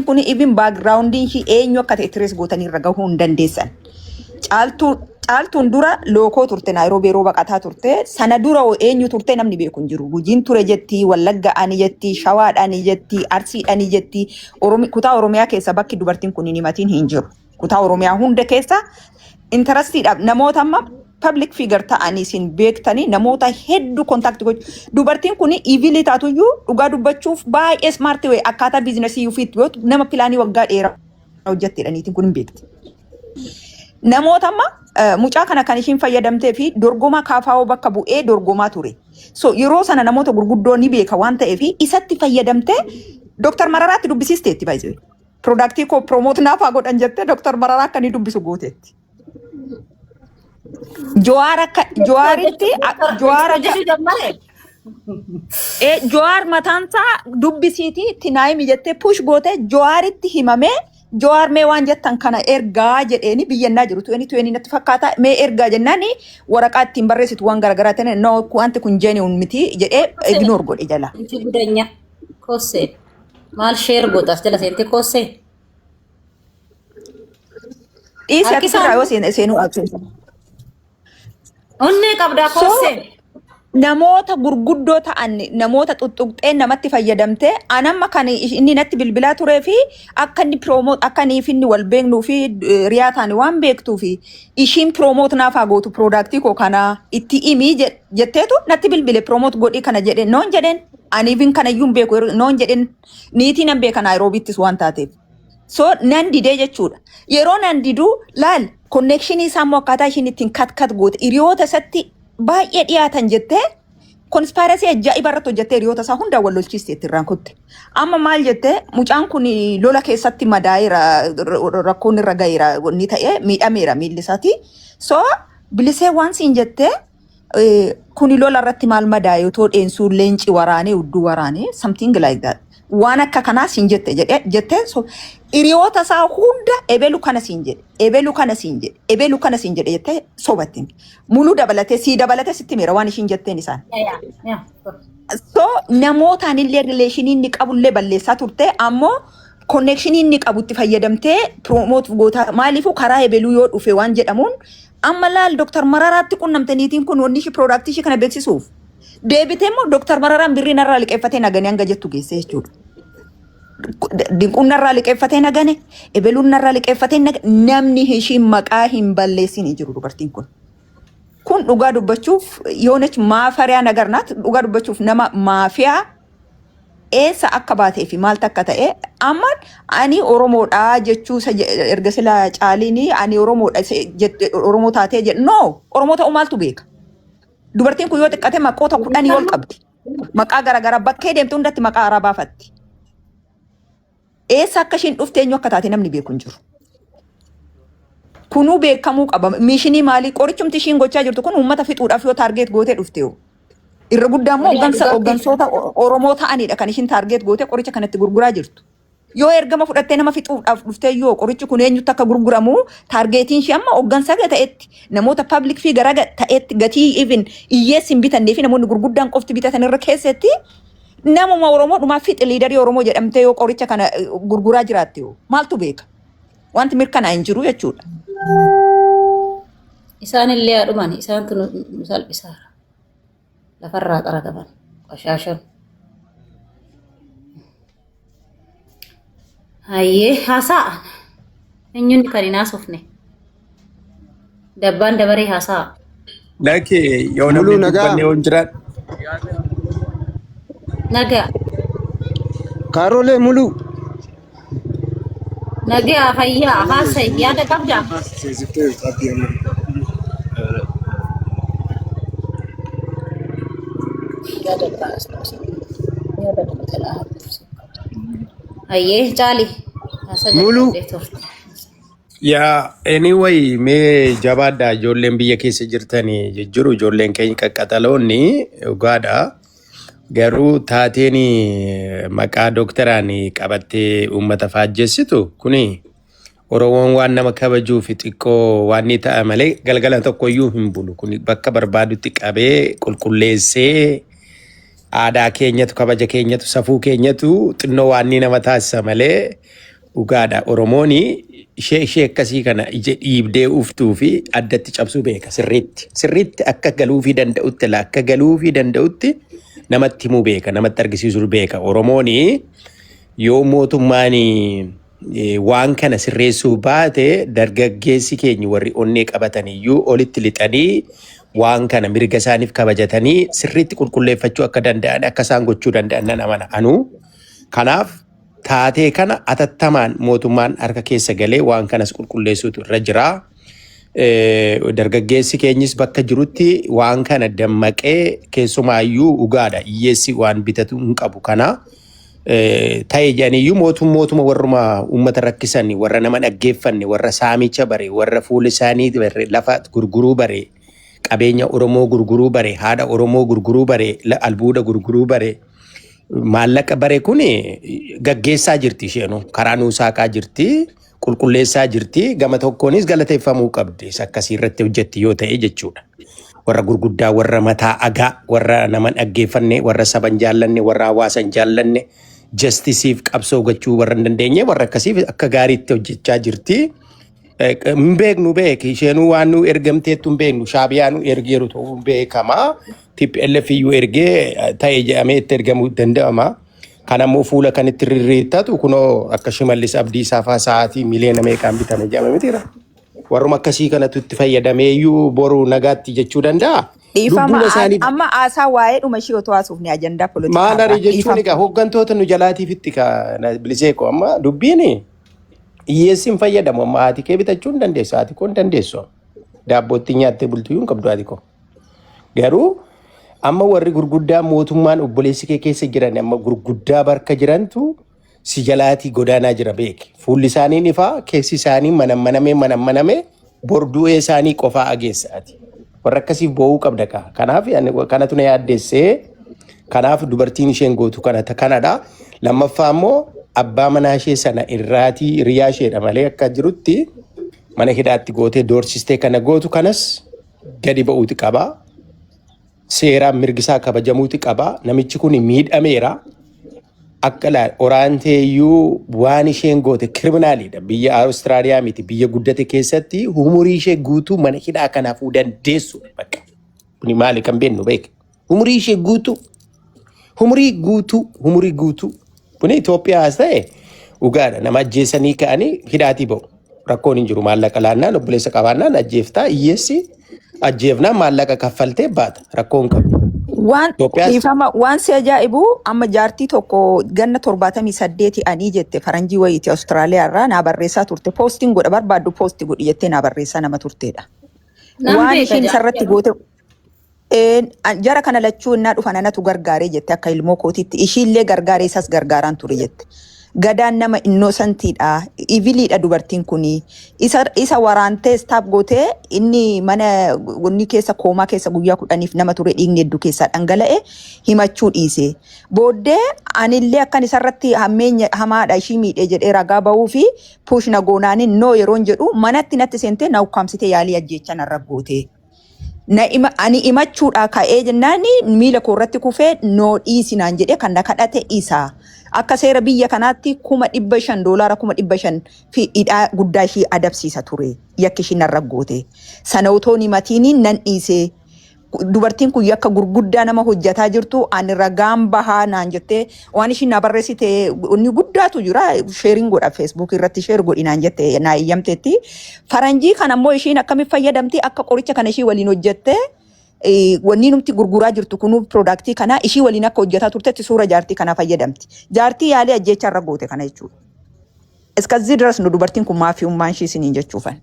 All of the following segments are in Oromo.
kun even backgroundin shi eenyu akka ta'e trace gootanii irra gahuu hin dandeessan. Caaltuun dura lookoo turte Naayiroobii yeroo baqataa turte sana dura eenyu turte namni beeku hin jiru. Gujiin ture jetti, Wallagga ani jetti, Shawaadhaan jetti, Arsiidhaan jetti. Kutaa Oromiyaa keessa bakki dubartiin kun hin himatiin hin jiru. Kutaa Oromiyaa hunda keessa interestiidhaaf namoota amma public figure ta'anii sin beektanii namoota hedduu kontaakti gochuu. Dubartiin kun ivilii taatuyyuu dhugaa dubbachuuf baay'ee smart way akkaataa biizinasii ufiitti yoo nama pilaanii waggaa dheeraa hojjetteedhaniitiin kun hin beekti. Namoota amma mucaa kana kan ishiin fayyadamtee fi dorgomaa kaafaawoo bakka bu'ee dorgomaa ture. So yeroo sana namoota gurguddoo ni beeka waan ta'eef isatti fayyadamtee Dr. Mararaatti dubbisiisteetti baay'ee. Product ko promote naafaa godhan jettee Dr. Mararaa akka ni dubbisu gooteetti. Jowaar mataansaa dubbisiitii itti naayimi jettee push gootee Jowaaritti himamee Jowaar mee waan jettan kana ergaa jedheeni biyyannaa jiru. Tu'eni natti fakkaata mee ergaa jennaani waraqaa ittiin barreessitu waan garaagaraa ta'e no wanti kun genuine miti jedhee ignore godhe jala. Inti gudanya kosse maal share gootas jala seente kosse. Isa kisara yoo seenu absensa. Onne qabda kosse. Namoota gurguddoo ta'an namoota tuttuqxee namatti fayyadamtee anamma kan inni natti bilbilaa turee fi akka inni promote akka inni finni wal beeknuu fi riyaataan waan beektuu fi ishiin promote naafaa gootu product ko kana itti imi jetteetu natti bilbile promote godhi kana jedhe noon jedhen ani fin kana iyyuu beeku noon jedhen niitii nan beeka Naayiroobiittis waan taateef. So nan didee jechuudha. Yeroo nan diduu laal connectionii isaa immoo akkaataa ishiin ittiin kat goote hiriyoota isatti baay'ee dhiyaatan jettee konspirasii ajaa'iba irratti hojjettee hiriyoota isaa hunda wal lolchiisteetti irraan kutte. Amma maal jettee mucaan kun lola keessatti madaa'eera rakkoon irra gaheera ni ta'e miidhameera miilli isaati. So bilisee waan siin jettee kun lola irratti maal madaa'e otoo dheensuu leenci waraanee udduu waraanee something like that. Waan akka kanaa siin jettee so hiriyoota isaa hunda ebelu kana siin jedhe ebelu kana siin jedhe ebelu kana siin jedhe jettee sobattiin mulu dabalatee si dabalatee sitti meera waan ishiin jetteen isaan. So namootaan illee relationii inni qabullee balleessaa turte ammoo connectionii inni qabutti fayyadamtee promote goota maaliifuu karaa ebeluu yoo dhufe waan jedhamuun amma laal Dr. Mararaatti qunnamtaniitiin kun wanni ishii product ishii kana beeksisuuf deebitee immoo Dr. Mararaan birrii narraa liqeeffatee naganii hanga jettu geesse jechuudha. Dinquun narraa liqeeffatee nagane ebeluun narraa liqeeffatee namni ishiin maqaa hin balleessin jiru dubartiin kun. Kun dhugaa dubbachuuf yoonach maafariyaa nagarnaat dhugaa dubbachuuf nama maafiyaa eessa akka baatee fi maaltu akka ta'e amma ani Oromoodhaa jechuu erga sila caaliini ani Oromoo taatee jedhu no Oromoo ta'uu maaltu beeka. Dubartiin kun yoo xiqqate maqoota 10 ol qabdi. Maqaa garaagaraa bakkee deemtu hundatti maqaa arabaa fatti. Eessa akka ishiin dhufte eenyu akka taate namni beeku hin jiru. Kunuu beekamuu qaba. Mishinii maalii qorichumti ishiin gochaa jirtu kun uummata fixuudhaaf yoo taargeet gootee dhufte yoo. Irra guddaa immoo hooggansoota Oromoo ta'anidha kan ishiin taargeet gootee qoricha kanatti gurguraa jirtu. Yoo ergama fudhattee nama fixuudhaaf dhuftee yoo qorichi kun eenyutti akka gurguramu taargeetiin ishee amma hooggansa ta'etti namoota public figure ta'etti gatii even hiyyeessi hin bitannee fi namoonni gurguddaan qofti bitatan irra keessatti namuma Oromoo dhumaa fixi liidarii Oromoo jedhamtee yoo qoricha kana gurguraa jiraatte yoo maaltu beeka? Wanti mirkanaa hin jiru jechuudha. Isaan illee adhuman isaan tun salphisaara. Lafarraa qarataman qashaashan. Hayyee haasa'an eenyuun kan hin haasofne dabbaan dabaree haasa'a. Laki yoo namni dubbanne waan jiraat. Nagaa. Kaaroolee mulu. Nagaa fayyaa haasa'e yaada qabdaa. Hayyee caali. Mulu. Yaa anyway mee jabaadha ijoolleen biyya keessa jirtanii jijjiiru ijoolleen keenya qaqqaxaloonni dhugaadha. Garuu taateen maqaa doktoraan qabattee uummata faajjessitu kuni Oromoon waan nama kabajuu fi xiqqoo waan ni ta'a malee galgala tokkoyyuu hin bulu. Kuni bakka barbaadutti qabee qulqulleessee aadaa keenyatu kabaja keenyatu safuu keenyatu xinnoo waan ni nama taasisa malee dhugaadha. Oromoon ishee akkasii kana ija dhiibdee uftuu fi addatti cabsuu beeka sirriitti akka galuufii danda'utti namatti himuu beeka, namatti argisiisuu beeka. Oromoon yoo mootummaan waan kana sirreessuu baate dargaggeessi keenya warri onnee qabataniyyuu olitti lixanii waan kana mirga isaaniif kabajatanii sirriitti qulqulleeffachuu akka danda'an akka isaan gochuu danda'an nan amana anu. Kanaaf taatee kana atattamaan mootummaan harka keessa galee waan kanas qulqulleessuutu irra jira. Dargaggeessi keenyis bakka jirutti waan kana dammaqee keessumaayyuu dhugaadha hiyyeessi waan bitatu hin qabu kana. Ta'ee jedhaniyyuu mootummaa warruma uummata rakkisanii warra nama dhaggeeffanne warra saamicha bare warra fuula isaanii bare lafa gurguruu bare qabeenya Oromoo gurguruu bare haadha Oromoo gurguruu bare albuuda gurguruu bare maallaqa bare kun gaggeessaa jirti isheen karaa nuusaaqaa jirti qulqulleessaa jirti gama tokkoonis galateeffamuu qabdi akkasii irratti hojjetti yoo ta'e jechuudha. Warra gurguddaa warra mataa agaa warra nama dhaggeeffanne warra saban jaallanne warra hawaasan jaallanne justisiif qabsoo gochuu warra hin dandeenye warra akkasiif akka gaariitti hojjechaa jirti. Hin beeknu isheenuu waan nu ergamteettu hin beeknu Shaabiyaan nu ergeeru ta'uu beekama. TPLF iyyuu ergee ta'ee jedhamee itti ergamuu danda'ama. Kanammoo fuula kan itti rirriittatu kunoo akka Shimallis Abdiisaa fa'aa sa'aatii miliyoona meeqaan bitame jedhame mitiira. Warruma akkasii kanatu itti fayyadameeyyuu boru nagaatti jechuu danda'a. Dhiifama amma haasaa waa'ee dhuma ishee otoo haasuufne ajandaa poolitikaa. Maal ari jechuun egaa hooggantoota nu jalaatiifitti kana biliseeko amma dubbiin hiyyeessiin fayyadamu amma haati kee bitachuu hin dandeessu haati koo hin dandeessu. Daabbootti nyaattee bultuu hin qabdu haati koo. Garuu amma warri gurguddaa mootummaan obboleessi kee keessa jiran amma gurguddaa barka jirantu si jalaatii godaanaa jira beeki. Fuulli isaanii ifaa keessi isaanii manammaname bordu'ee isaanii qofaa ageessaati. Warra akkasiif bo'uu qabda kaa. Kanaaf kanatu na yaaddeessee kanaaf dubartiin isheen gootu kanadha. Lammaffaa immoo abbaa manaa ishee sana irraatii riyaa isheedha malee akka jirutti mana hidhaatti gootee doorsistee kana gootu kanas gadi ba'uuti qaba. Seeraan mirgisaa kabajamuuti qaba. Namichi kun miidhameera. Akka oraanteeyyuu waan isheen goote kriminaaliidha. Biyya Awustiraaliyaa miti biyya guddate keessatti umurii ishee guutuu mana hidhaa kanaafuu dandeessu. Kuni maali kan beennu beek. Umurii ishee guutuu. Umurii guutuu. Kuni Itoophiyaas ta'e dhugaadha. Nama ajjeesanii ka'anii hidhaatii ba'u. Rakkoon hin jiru maallaqa laannaan obboleessa qabaannaan ajjeeftaa hiyyeessi ajjeefnaan maallaqa kaffaltee baata. Rakkoon qabu. Waan si ajaa'ibu amma jaartii tokko ganna 78 ani jette faranjii wayiiti Awustiraaliyaa irraa naa barreessaa turte poostiin godha barbaaddu poostii godhi jettee naa barreessaa nama turteedha. Waan isheen isarratti goote jara kana lachuu innaa dhufan anatu gargaaree jette akka ilmoo kootiitti ishiillee gargaaree isas gargaaraan ture jette. Gadaan nama innosantiidha ibiliidha dubartiin kuni isa waraantee staaf gootee inni mana inni keessa koomaa keessa guyyaa 10 nama ture dhiigni hedduu keessaa dhangala'e himachuu dhiise. Booddee anillee akkan isarratti hammeenya hamaadha ishii miidhee jedhee ragaa ba'uu fi puush na goonaanin noo yeroon jedhu manatti natti seentee na ukkaamsitee yaalii ajjeechaa narra goote. Ani himachuudha ka'ee jennaan miila koorratti kufee noo dhiisinaan jedhee kan na kadhate isa. Akka seera biyya kanaatti $500 $500 fi hidhaa guddaa ishii adabsiisa ture. Yakki ishii narra goote. Sana otoo himatiin nan dhiise. Dubartiin kun yakka gurguddaa nama hojjataa jirtu ani ragaan bahaa naan jettee waan ishii na barreessite inni guddaatu jira sheeriin godha Facebook irratti sheer godhi naan jette naa eeyyamteetti. Faranjii kan ammoo ishiin akkamitti fayyadamti akka qoricha kana ishii waliin hojjette wanni numti gurguraa jirtu kunu product kana ishii waliin akka hojjataa turtetti suura jaartii kana fayyadamti. Jaartii yaalee ajjeechaa irra goote kana jechuudha. Iskazii diras nu dubartiin kun maafii ummaan ishii isiniin jechuufan.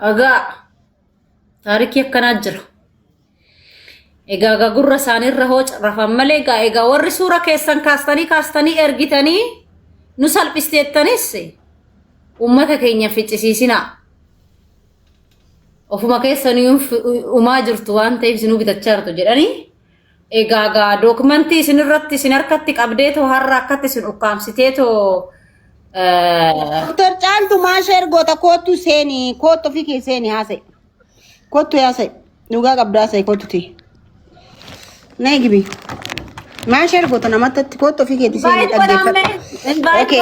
Agaa taarikii akkanaa jira. Egaa gurra isaaniirra rafan malee egaa warri suura keessan kaastanii ergitanii nu salphisteettanis uummata keenya ficcisiisinaa. Ofuma keessanii umaa jirtu waan ta'eef isinuu bitachaa jirtu jedhanii egaa dookumentii isinirratti isin harkatti qabdeetoo har'a akkatti isin ukkaamsiteetoo Dr. Caaltu maasha ergoota kootu seeni kootu ofii keessanii haasa'e. Kootu haasa'e. Dhugaa qabdaa sai kootuti. Naa gibi. Maa share goota namatti kootu ofii keetii seenii dhaggeeffata. Okay,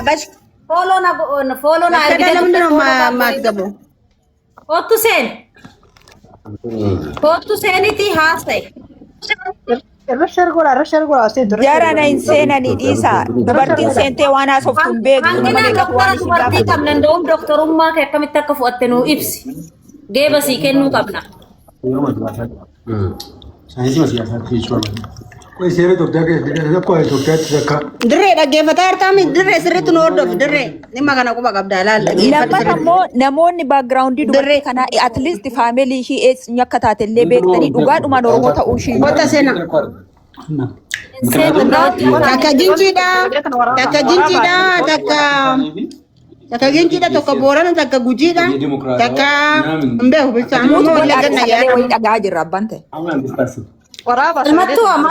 bas. Follow na Kada namni maat gabu. Kottu seeniti haasa'e. Rashar gola asii dura. Jarana hin seenanii dhiisa. Dubartiin seentee waan haasoftu hin beektu. Hangina doktara dubartii qabna nda'uun doktorummaa kee akkamitti akka fudhatte nuu ibsi. Geeba sii kennuu qabna. Dirree dhaggeeffataa hartaami dirree sirriitti nu hordofu dirree dhimma kana quba qabdaa ilaalla. Lammata immoo namoonni baagiraawundii dubartii kanaa at least faamilii ishii eessa akka taate illee beektanii dhugaadhumaan Oromoo ta'uu ishii. Goota seena. Takka jinjiidha. Takka jinjiidha tokko boorana takka gujiidha. Takka mbeeku bishaan immoo wallee ganna yaada. Wayii dhagaa jirra abbaan ta'e. Ilmattuu amma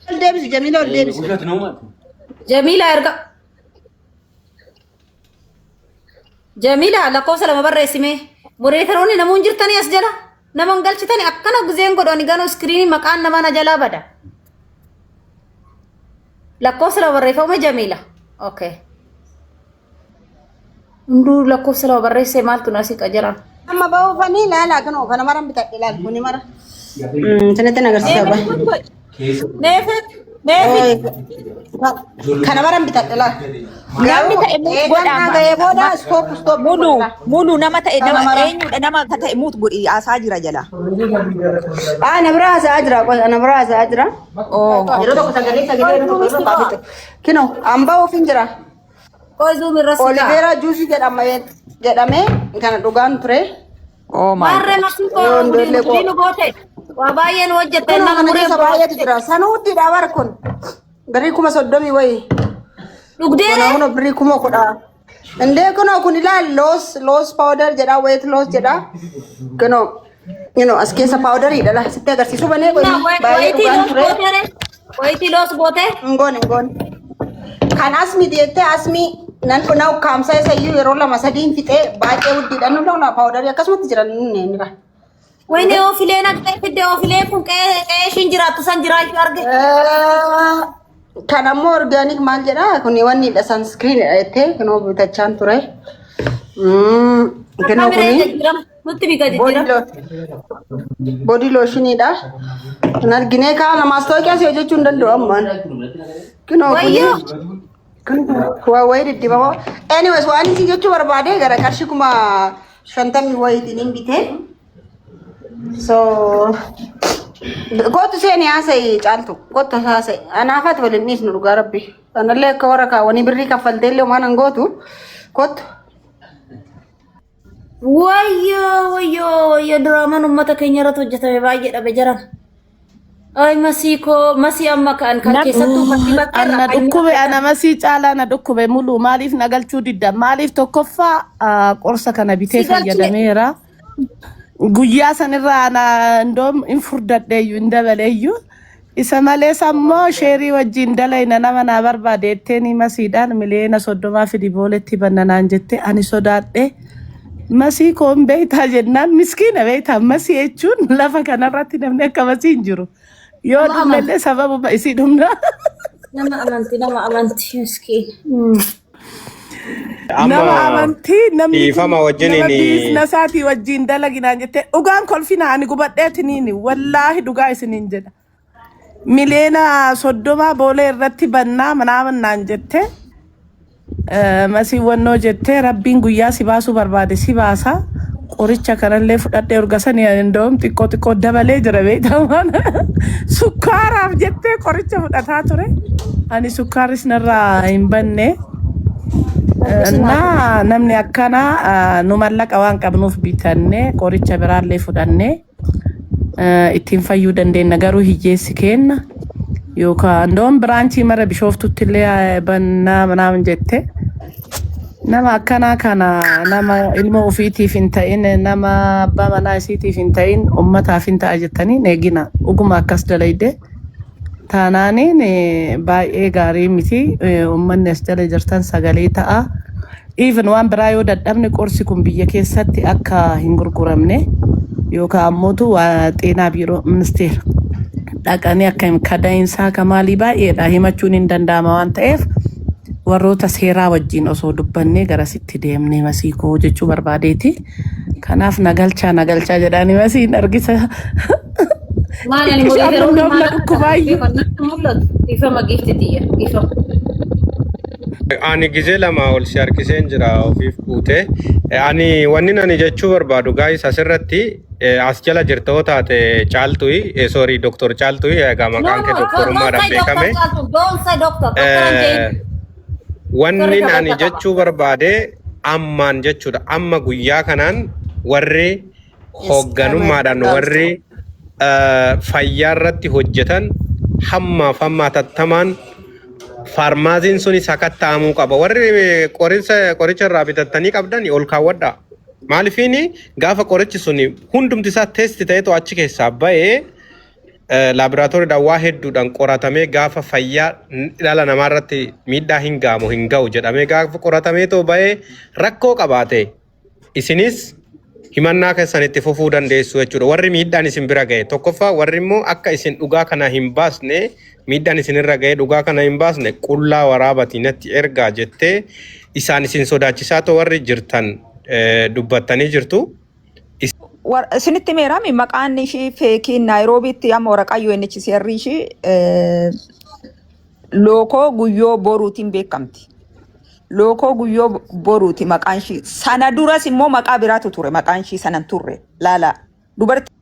ol deebisi Jamiila ol deebisi. Jamiila erga. Jamiila lakkoofsa lama barreessimee. Mureetaroonni namuun jirtanii as jala. Naman galchitanii akkana guzeen godhani ganuu iskiriinii maqaan namaa na jalaa bada. Lakkoofsa lama barreeffame Jamiila. Okay. Hunduu lakkoofsa lama barreessee maaltu na siqa jiran. Amma bahuufanii ilaala kanoo kana maran bitadhe ilaal kuni mara. Sanatti nagarsiisa ba. Neefet. Kana maran bitadhe ilaal. Namni ta'e muut godhama. Mulu nama ta'e nama eenyudha nama akka ta'e muut godhi haasaa jira jala. Ana bira haasaa jira ana bira haasaa jira. Yeroo tokko sagalee yeroo tokko baafite. Kino amba ofiin jira. Qoyzuum irra siqa. Oliveera juusii jedhame kana dhugaan ture. Maarree masuukoo hundinuu goote. Waa baay'een hojjette Nama keessa baay'eetu jira. Sanuuttiidha bara kun. Birrii 30 wayii. Dhugdee. Kuna birrii 10,000. Indee kun ilaal loos powder jedha weight loss jedha. As keessa powderiidha la sitti agarsiisu banee baay'ee dhugaan ture. Wayitii loos goote. Ngoon. Kan asmi deettee asmi nan kuna ukkaamsa isa iyyuu yeroo lama sadiin fixee baay'ee wuddiidhaan nu lola powderii akkasumatti jiran nira. Wayne ofileen akka fidde ofileen kun qe'ee ishiin jiraattu san jiraachuu arge. Kan ammoo organic maal jedha kun wanni dha sunscreen jettee kunoo bitachaan ture. Kunoo kuni nutti bika jira. Body lotionidha. Kun arginee kaa namaas tooqiyaa si hojjechuu hin danda'u ammaan. Kunoo kuni wayi diddibamoo. Anyways waan isin jechuu barbaade gara qarshii 50 wayiitiin hin bitee. So gootu seeni haasa'e caaltu gootu haasa'e anaafat waliin dhiisnu dhugaa rabbi anallee akka warra kaawwanii birrii kaffaltee illee waan an gootu gootu. Wayyo diraamaan uummata keenya irratti hojjetame baay'ee dhabe jiran. Ay masii amma kan keessattuu fakkii bakka Ana dhukkube ana masii caalaa na dhukkube mulu maaliif na galchuu didda maaliif tokkoffaa qorsa kana bitee fayyadameera. Guyyaa sanirraa ana ndoom hin furdadheeyyuu hin dabaleeyyuu isa malees ammoo sheerii wajjin dalayna nama naa barbaade etteeni masiidhaan miliyoona 30 fidi booletti bannanaan jette ani sodaadhe masii koon beeytaa jennaan miskiina beeytaa masii jechuun lafa kanarratti namni akka masii hin jiru yoo dhumnellee sababuma isii dhumna. nama amantii miskiina. Nama amantii namni ifama wajjiniin nasaatii wajjin dalaginaan jette dhugaan kolfina ani gubadheetiniini wallaahi dhugaa isiniin jedha miliyoona 30 boolee irratti bannaa manaamanaan jette masii wannoo jette rabbiin guyyaa si baasuu barbaade si baasa qoricha kanallee fudhadhee urgasanii indoom xiqqoo dabalee jira beektamaan sukkaaraaf jettee qoricha fudhataa ture ani sukkaaris narraa hin banne. Namni akkana nu mallaqa waan qabnuuf bitanne qoricha biraallee fudhanne ittiin fayyuu dandeenya garuu hiyyeessi kenna yookaan ndoon biraanchii mara bishooftutti illee bannaa manaaman jette nama akkana kana nama ilma ofiitiif hin ta'in nama abbaa manaa isiitiif hin ta'in ummataaf hin ta'a jettanii neegina dhuguma akkas dalayde. Taanaaniin baay'ee gaarii miti uummanni as jala jirtan sagalee ta'a even waan biraa yoo dadhabne qorsi kun biyya keessatti akka hin gurguramne yookaan ammoo xeenaa biiroo ministeera dhaqanii akka kadainsaa kamaalii baay'eedha himachuun hin danda'ama waan ta'eef warroota seeraa wajjin osoo dubbannee garasitti deemnee masiikoo jechuu barbaadeeti. Kanaaf nagalchaa jedhanii masiin argisa. Maal ani ifama giftitiya ifama. Ani gizee lama ol si harkiseen jira ofiif buute. Ani wanni ani jechuu barbaadu gaayis asirratti as jala jirtoo taate caaltuyi sorry Dr. Caaltuyi egaa maqaan kee doktorummaadhaan beekame. Wanni ani jechuu barbaade ammaan jechuudha. Amma guyyaa kanaan warri hoogganummaadhaan warri fayyaa irratti hojjetan hamma tattamaan farmaasiin suni sakattaamuu qaba. Warri qoricha irraa bitattanii qabdan ol kaawwadha. Maaliifini gaafa qorichi suni hundumti isaa teesti ta'eetu achi keessaa ba'ee laaboraatooriidhaan waa hedduudhaan qoratamee gaafa fayyaa dhala namaa irratti miidhaa hin ga'u jedhamee gaafa qoratamee too ba'ee rakkoo qabaate isinis himannaa keessanitti fufuu dandeessu jechuudha. Warri miidhaan isin bira ga'e tokkoffaa warri immoo akka isin dhugaa kana hin baasne miidhaan isinirra ga'e dhugaa kana hin baasne qullaa waraabatii natti ergaa jettee isaan isin sodaachisaa too warri jirtan dubbattanii jirtu. Isinitti meerami maqaan ishii feekiin Naayiroobiitti amma waraqaa UNHCR ishii lookoo guyyoo boruutiin beekamti. Lookoo guyyoo boruuti maqaan ishii. Sana duras immoo maqaa biraatu ture maqaan ishii sanan turre. Laala dubartii